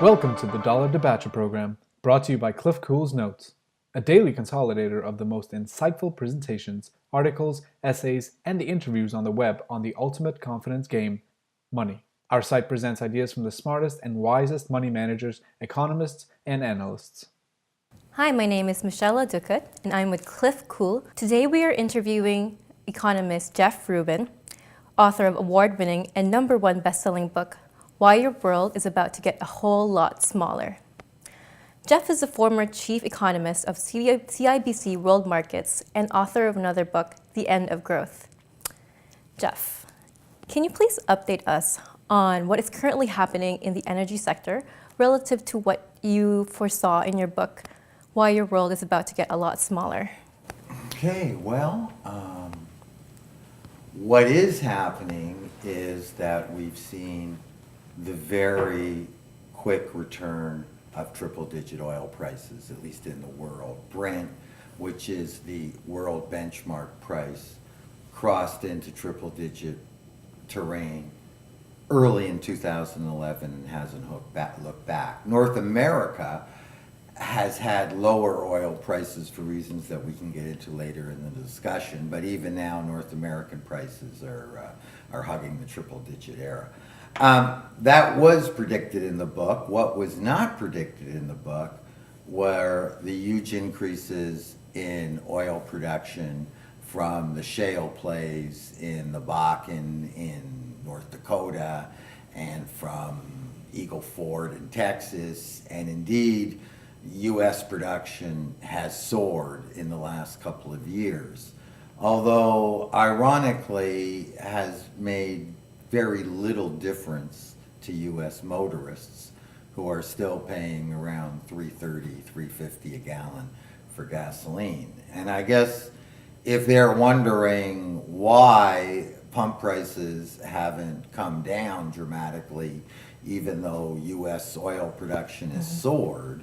Welcome to the Debauchery program, brought to you by Cliff Cool's Notes, a daily consolidator of the most insightful presentations, articles, essays, and the interviews on the web on the ultimate confidence game, money. Our site presents ideas from the smartest and wisest money managers, economists, and analysts. Hi, my name is Michelle Ducat, and I'm with Cliff Cool. Today we are interviewing economist Jeff Rubin, author of award-winning and #1 best-selling book, Why Your World is About to Get a Whole Lot Smaller. Jeff is a former chief economist of CIBC World Markets and author of another book, The End of Growth. Jeff, can you please update us on what is currently happening in the energy sector relative to what you foresaw in your book, Why Your World is About to Get a Lot Smaller? Okay, well, what is happening is that we've seen the very quick return of triple-digit oil prices, at least in the world. Brent, which is the world benchmark price, crossed into triple-digit terrain early in 2011 and hasn't looked back. North America has had lower oil prices for reasons that we can get into later in the discussion, but even now North American prices are hugging the triple-digit era. That was predicted in the book. What was not predicted in the book were the huge increases in oil production from the shale plays in the Bakken in North Dakota and from Eagle Ford in Texas, and indeed U.S. production has soared in the last couple of years, although ironically has made very little difference to U.S. motorists who are still paying around $3.30, $3.50 a gallon for gasoline. And I guess if they're wondering why pump prices haven't come down dramatically, even though U.S. oil production has soared,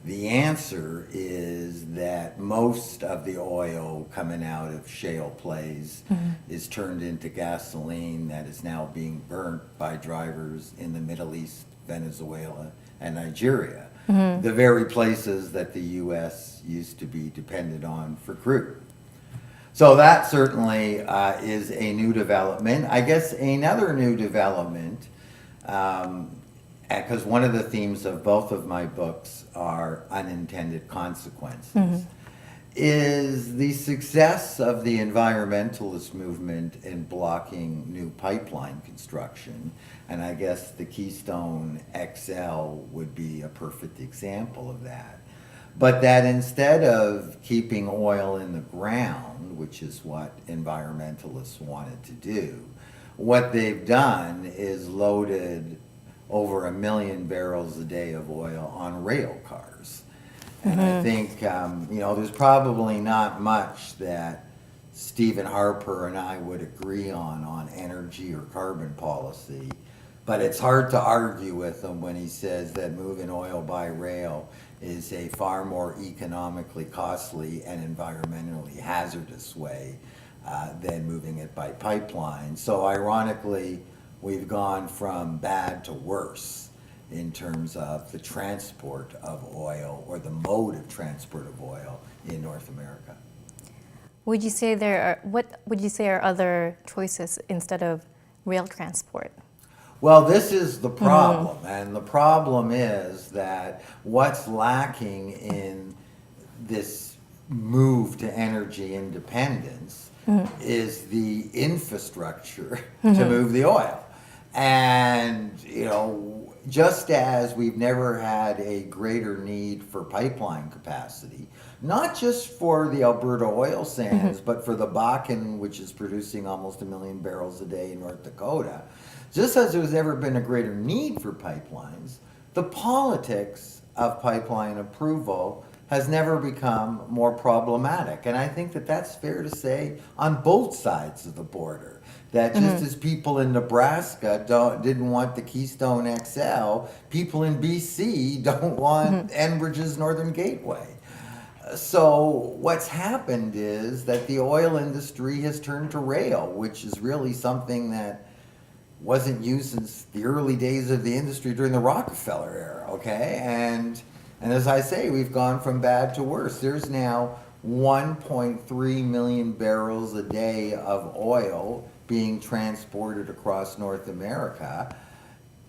the answer is that most of the oil coming out of shale plays is turned into gasoline that is now being burnt by drivers in the Middle East, Venezuela, and Nigeria, the very places that the U.S. used to be dependent on for crude. So that certainly is a new development. I guess another new development, because one of the themes of both of my books are unintended consequences, is the success of the environmentalist movement in blocking new pipeline construction. And I guess the Keystone XL would be a perfect example of that. But that instead of keeping oil in the ground, which is what environmentalists wanted to do, what they've done is loaded over 1 million barrels a day of oil on rail cars. And I think, there's probably not much that Stephen Harper and I would agree on energy or carbon policy, but it's hard to argue with him when he says that moving oil by rail is a far more economically costly and environmentally hazardous way than moving it by pipeline. So ironically, we've gone from bad to worse in terms of the transport of oil, or the mode of transport of oil in North America. What would you say are other choices instead of rail transport? Well, this is the problem, and the problem is that what's lacking in this move to energy independence is the infrastructure to move the oil. And, just as we've never had a greater need for pipeline capacity, not just for the Alberta oil sands, but for the Bakken, which is producing almost 1 million barrels a day in North Dakota, just as there's never been a greater need for pipelines, the politics of pipeline approval has never become more problematic. And I think that that's fair to say on both sides of the border. That just as people in Nebraska didn't want the Keystone XL, people in BC don't want Enbridge's Northern Gateway. So what's happened is that the oil industry has turned to rail, which is really something that wasn't used since the early days of the industry during the Rockefeller era, okay? And as I say, we've gone from bad to worse. There's now 1.3 million barrels a day of oil being transported across North America.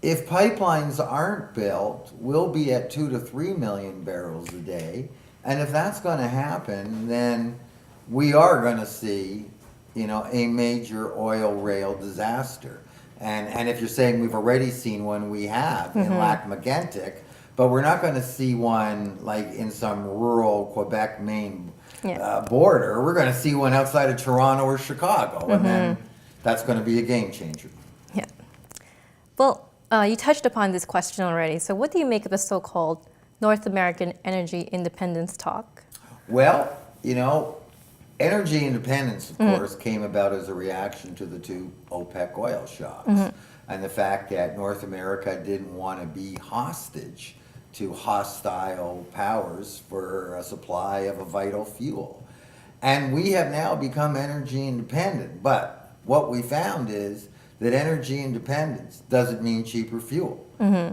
If pipelines aren't built, we'll be at 2 to 3 million barrels a day. And if that's going to happen, then we are going to see, a major oil rail disaster. And if you're saying we've already seen one, we have in Lac Megantic, but we're not going to see one like in some rural Quebec, Maine border. We're going to see one outside of Toronto or Chicago, and then that's going to be a game changer. Yeah. Well, you touched upon this question already. So what do you make of the so-called North American energy independence talk? Well, energy independence, of course, came about as a reaction to the two OPEC oil shocks and the fact that North America didn't want to be hostage to hostile powers for a supply of a vital fuel. And we have now become energy independent. But what we found is that energy independence doesn't mean cheaper fuel.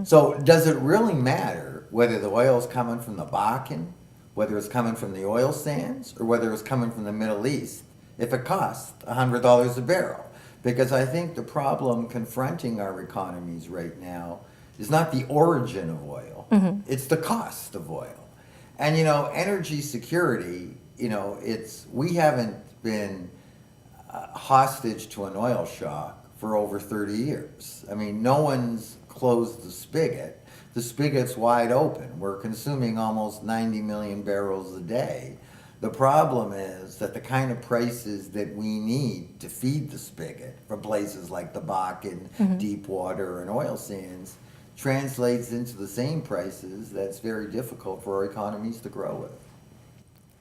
So does it really matter whether the oil is coming from the Bakken, whether it's coming from the oil sands, or whether it's coming from the Middle East, if it costs $100 a barrel? Because I think the problem confronting our economies right now is not the origin of oil, it's the cost of oil. And energy security, we haven't been hostage to an oil shock for over 30 years. I mean, no one's closed the spigot. The spigot's wide open. We're consuming almost 90 million barrels a day. The problem is that the kind of prices that we need to feed the spigot from places like the Bakken, deep water, and oil sands translates into the same prices that's very difficult for our economies to grow with.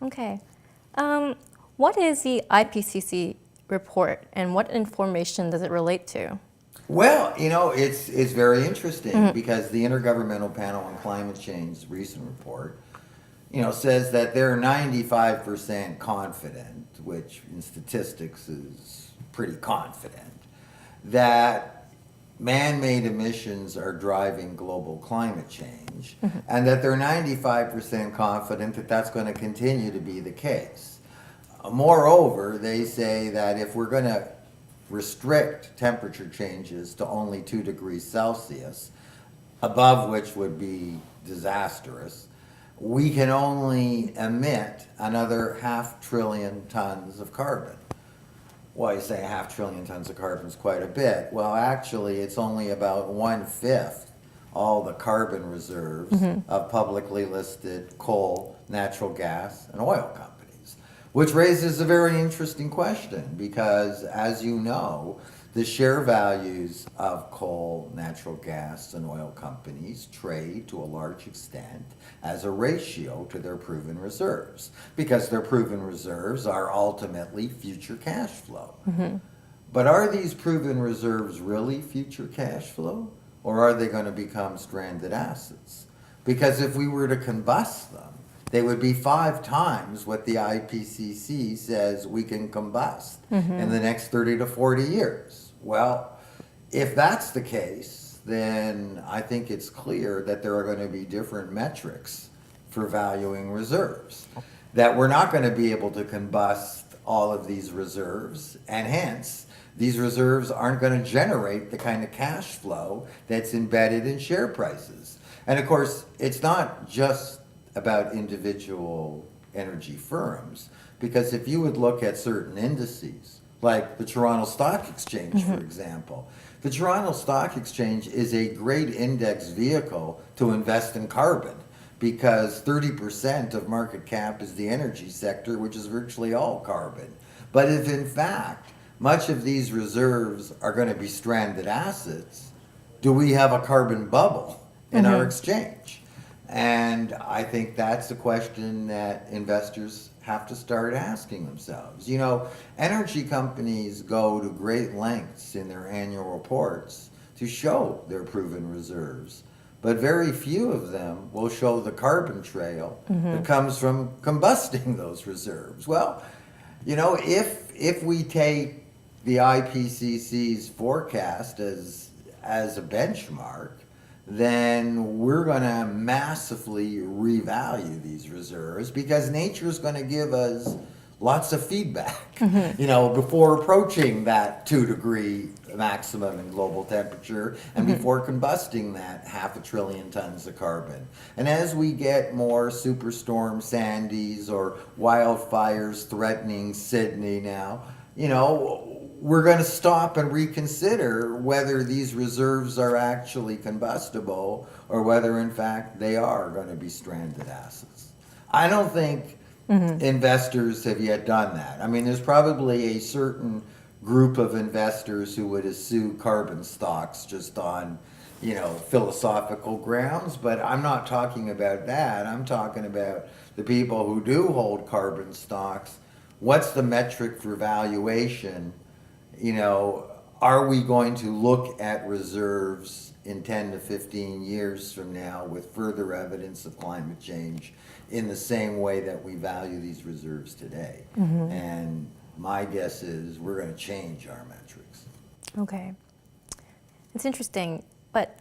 Okay. What is the IPCC report and what information does it relate to? Well, it's very interesting because the Intergovernmental Panel on Climate Change's recent report, says that they're 95% confident, which in statistics is pretty confident, that man-made emissions are driving global climate change, and that they're 95% confident that that's going to continue to be the case. Moreover, they say that if we're going to restrict temperature changes to only 2 degrees Celsius, above which would be disastrous, we can only emit another 500 billion tons of carbon. Well, you say 500 billion tons of carbon is quite a bit. Well, actually, it's only about 1/5 all the carbon reserves of publicly listed coal, natural gas, and oil companies. Which raises a very interesting question because, as you know, the share values of coal, natural gas, and oil companies trade to a large extent as a ratio to their proven reserves because their proven reserves are ultimately future cash flow. But are these proven reserves really future cash flow, or are they going to become stranded assets? Because if we were to combust them, they would be 5 times what the IPCC says we can combust in the next 30 to 40 years. Well, if that's the case, then I think it's clear that there are going to be different metrics for valuing reserves. That we're not going to be able to combust all of these reserves, and hence, these reserves aren't going to generate the kind of cash flow that's embedded in share prices. And of course, it's not just about individual energy firms, because if you would look at certain indices, like the Toronto Stock Exchange, for example, the Toronto Stock Exchange is a great index vehicle to invest in carbon, because 30% of market cap is the energy sector, which is virtually all carbon. But if in fact much of these reserves are going to be stranded assets, do we have a carbon bubble in our exchange? And I think that's a question that investors have to start asking themselves. Energy companies go to great lengths in their annual reports to show their proven reserves, but very few of them will show the carbon trail that comes from combusting those reserves. Well, if we take the IPCC's forecast as a benchmark, then we're going to massively revalue these reserves because nature is going to give us lots of feedback, before approaching that 2-degree maximum in global temperature and before combusting that 500 billion tons of carbon. And as we get more superstorm Sandys or wildfires threatening Sydney now, we're going to stop and reconsider whether these reserves are actually combustible or whether, in fact, they are going to be stranded assets. I don't think investors have yet done that. I mean, there's probably a certain group of investors who would eschew carbon stocks just on, philosophical grounds, but I'm not talking about that. I'm talking about the people who do hold carbon stocks. What's the metric for valuation? Are we going to look at reserves in 10 to 15 years from now with further evidence of climate change in the same way that we value these reserves today? And my guess is we're going to change our metrics. Okay. It's interesting. But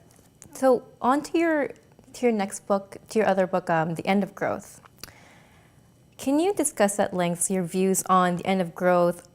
so on to your next book, to your other book, The End of Growth. Can you discuss at length your views on the end of growth?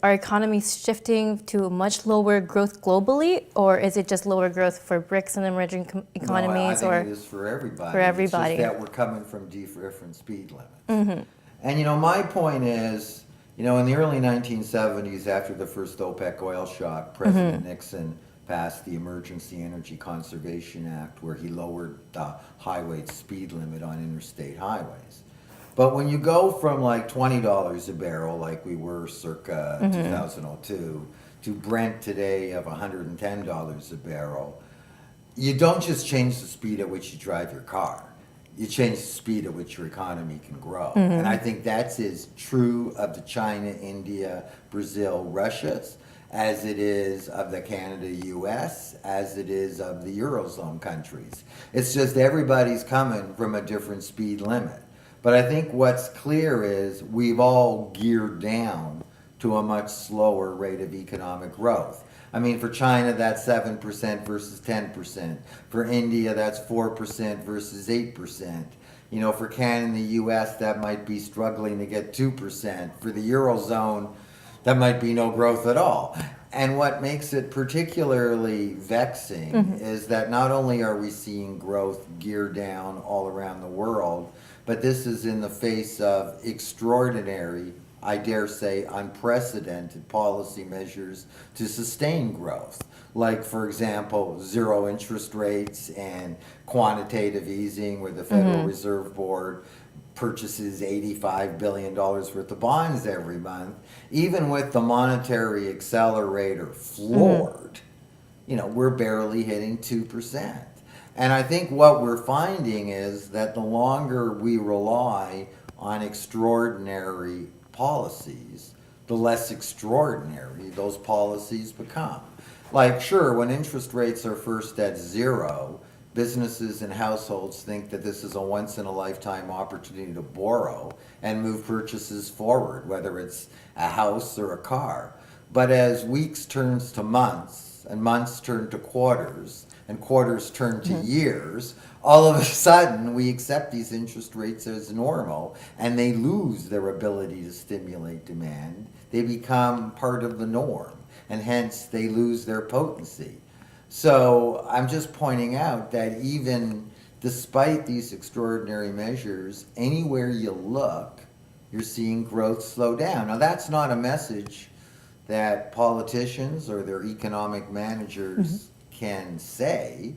Are economies shifting to much lower growth globally, or is it just lower growth for BRICS and emerging economies? No, I think it is for everybody. For everybody. It's just that we're coming from different speed limits. And my point is, in the early 1970s, after the first OPEC oil shock, President Nixon passed the Emergency Energy Conservation Act, where he lowered the highway speed limit on interstate highways. But when you go from like $20 a barrel, like we were circa 2002, to Brent today of $110 a barrel, you don't just change the speed at which you drive your car. You change the speed at which your economy can grow. And I think that's as true of the China, India, Brazil, Russia's, as it is of the Canada, US, as it is of the Eurozone countries. It's just everybody's coming from a different speed limit. But I think what's clear is we've all geared down to a much slower rate of economic growth. I mean, for China, that's 7% versus 10%. For India, that's 4% versus 8%. For Canada and the US, that might be struggling to get 2%. For the Eurozone, that might be no growth at all. And what makes it particularly vexing is that not only are we seeing growth gear down all around the world, but this is in the face of extraordinary, I dare say, unprecedented policy measures to sustain growth. Like, for example, zero interest rates and quantitative easing, where the Federal Reserve Board purchases $85 billion worth of bonds every month. Even with the monetary accelerator floored, we're barely hitting 2%. And I think what we're finding is that the longer we rely on extraordinary policies, the less extraordinary those policies become. Like, sure, when interest rates are first at zero, businesses and households think that this is a once-in-a-lifetime opportunity to borrow and move purchases forward, whether it's a house or a car. But as weeks turns to months, and months turn to quarters, and quarters turn to years, all of a sudden we accept these interest rates as normal, and they lose their ability to stimulate demand. They become part of the norm, and hence they lose their potency. So I'm just pointing out that even despite these extraordinary measures, anywhere you look, you're seeing growth slow down. Now, that's not a message that politicians or their economic managers can say,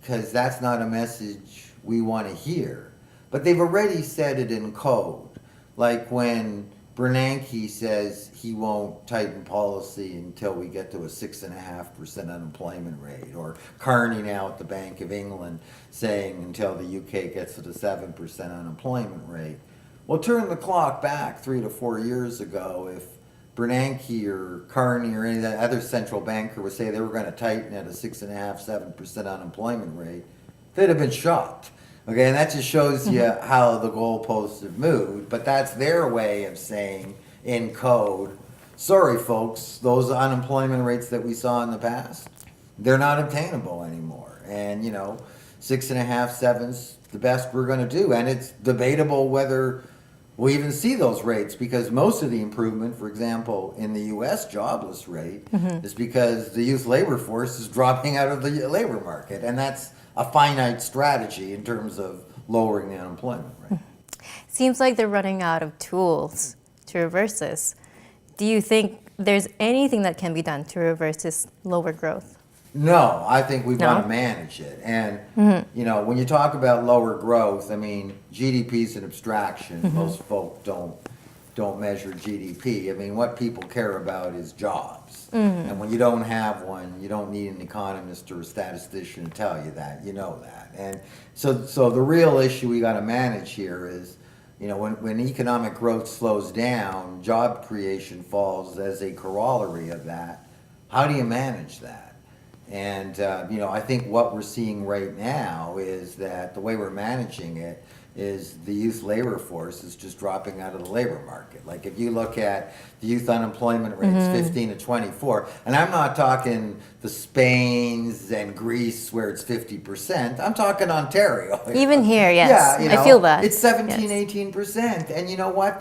because that's not a message we want to hear. But they've already said it in code. Like when Bernanke says he won't tighten policy until we get to a 6.5% unemployment rate, or Carney now at the Bank of England saying until the UK gets to the 7% unemployment rate. Well, turn the clock back 3 to 4 years ago, if Bernanke or Carney or any of that other central banker would say they were going to tighten at a 6.5%, 7% unemployment rate, they'd have been shocked. Okay, and that just shows you how the goalposts have moved. But that's their way of saying in code, sorry folks, those unemployment rates that we saw in the past, they're not obtainable anymore. And 6.5, 7's the best we're going to do. And it's debatable whether we'll even see those rates, because most of the improvement, for example, in the U.S. jobless rate is because the youth labor force is dropping out of the labor market. And that's a finite strategy in terms of lowering the unemployment rate. Seems like they're running out of tools to reverse this. Do you think there's anything that can be done to reverse this lower growth? No, I think we've got No? to manage it. And, when you talk about lower growth, I mean, GDP is an abstraction. Most folk don't measure GDP. I mean, what people care about is jobs. And when you don't have one, you don't need an economist or a statistician to tell you that. You know that. And so the real issue we got to manage here is, when economic growth slows down, job creation falls as a corollary of that. How do you manage that? And, I think what we're seeing right now is that the way we're managing it is the youth labor force is just dropping out of the labor market. Like if you look at the youth unemployment rates, 15 to 24, and I'm not talking the Spains and Greece where it's 50%, I'm talking Ontario. Even here, yes. Yeah, I feel that. It's 17, Yes. 18%. And you know what?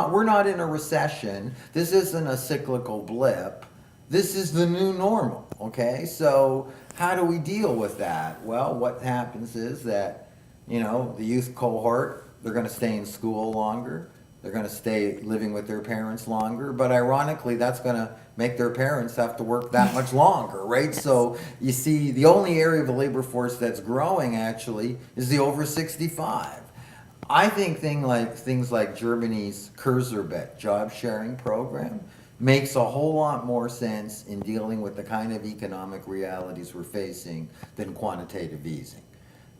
We're not in a recession. This isn't a cyclical blip. This is the new normal, okay? So how do we deal with that? Well, what happens is that, the youth cohort, they're going to stay in school longer. They're going to stay living with their parents longer. But ironically, that's going to make their parents have to work that much longer, right? Yes. So you see, the only area of the labor force that's growing actually is the over 65. I think things like Germany's Kurzarbeit job sharing program makes a whole lot more sense in dealing with the kind of economic realities we're facing than quantitative easing.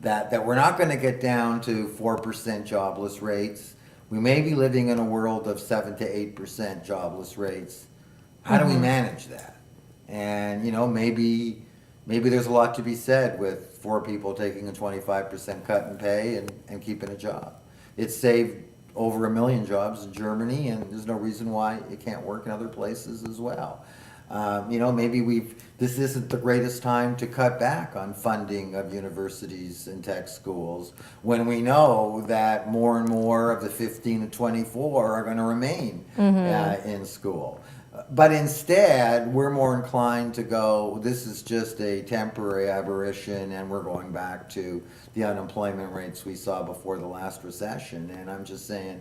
That we're not going to get down to 4% jobless rates. We may be living in a world of 7 to 8% jobless rates. How do we manage that? And maybe there's a lot to be said with 4 people taking a 25% cut in pay and keeping a job. It's saved over 1 million jobs in Germany, and there's no reason why it can't work in other places as well. Maybe this isn't the greatest time to cut back on funding of universities and tech schools when we know that more and more of the 15 to 24 are going to remain in school. But instead, we're more inclined to go, this is just a temporary aberration, and we're going back to the unemployment rates we saw before the last recession. And I'm just saying,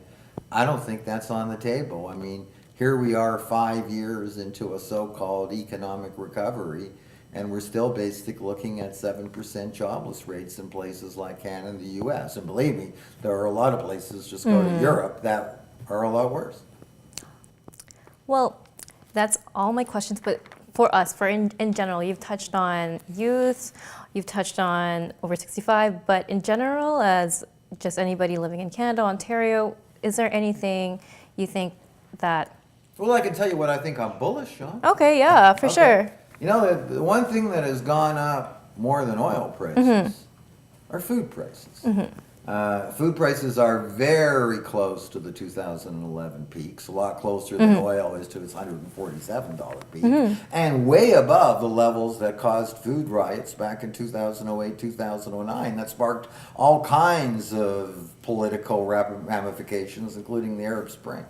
I don't think that's on the table. I mean, here we are 5 years into a so-called economic recovery, and we're still basically looking at 7% jobless rates in places like Canada and the U.S. And believe me, there are a lot of places, just go to Europe, that are a lot worse. Well, that's all my questions, but for us, in general, you've touched on youth, you've touched on over 65, but in general, as just anybody living in Canada, Ontario, is there anything you think that... Well, I can tell you what I think I'm bullish on. Okay, yeah, for sure. The one thing that has gone up more than oil prices are food prices. Food prices are very close to the 2011 peaks, a lot closer than oil is to its $147 peak, and way above the levels that caused food riots back in 2008, 2009 that sparked all kinds of political ramifications, including the Arab Spring.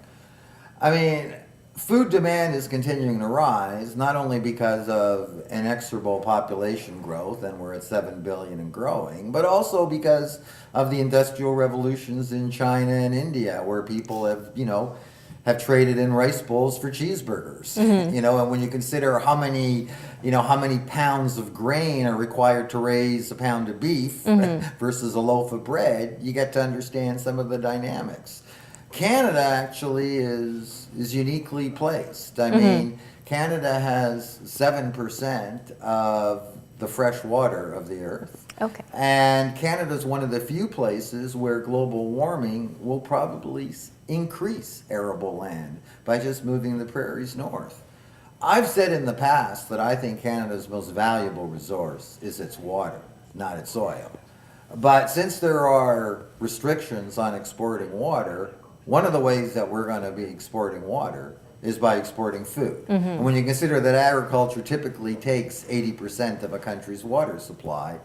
I mean, food demand is continuing to rise, not only because of inexorable population growth, and we're at 7 billion and growing, but also because of the industrial revolutions in China and India, where people have traded in rice bowls for cheeseburgers. And when you consider how many pounds of grain are required to raise a pound of beef versus a loaf of bread, you get to understand some of the dynamics. Canada actually is uniquely placed. I mean, Canada has 7% of the fresh water of the earth. Okay. And Canada is one of the few places where global warming will probably increase arable land by just moving the prairies north. I've said in the past that I think Canada's most valuable resource is its water, not its oil. But since there are restrictions on exporting water, one of the ways that we're going to be exporting water is by exporting food. And when you consider that agriculture typically takes 80% of a country's water supply,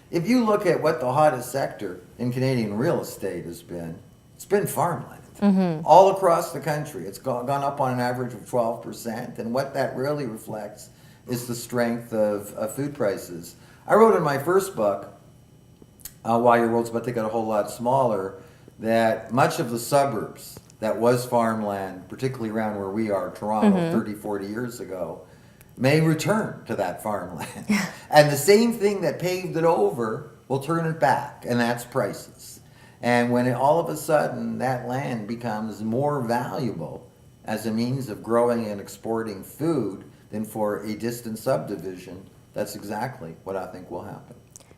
if you look at what the hottest sector in Canadian real estate has been, it's been farmland. All across the country, it's gone up on an average of 12%, and what that really reflects is the strength of food prices. I wrote in my first book, Why Your World's About to Get a Whole Lot Smaller, that much of the suburbs that was farmland, particularly around where we are, Toronto, 30, 40 years ago, may return to that farmland. And the same thing that paved it over will turn it back, and that's prices. And when all of a sudden that land becomes more valuable as a means of growing and exporting food than for a distant subdivision, that's exactly what I think will happen.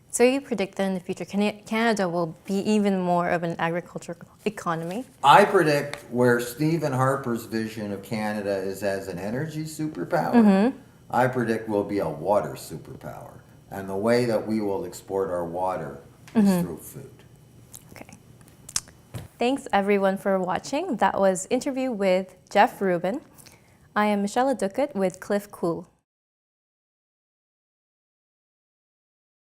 So you predict that in the future, Canada will be even more of an agricultural economy? I predict where Stephen Harper's vision of Canada is as an energy superpower, I predict we'll be a water superpower. And the way that we will export our water is through food. Okay. Thanks everyone for watching. That was interview with Jeff Rubin. I am Michelle Ducat with Cliff Küle.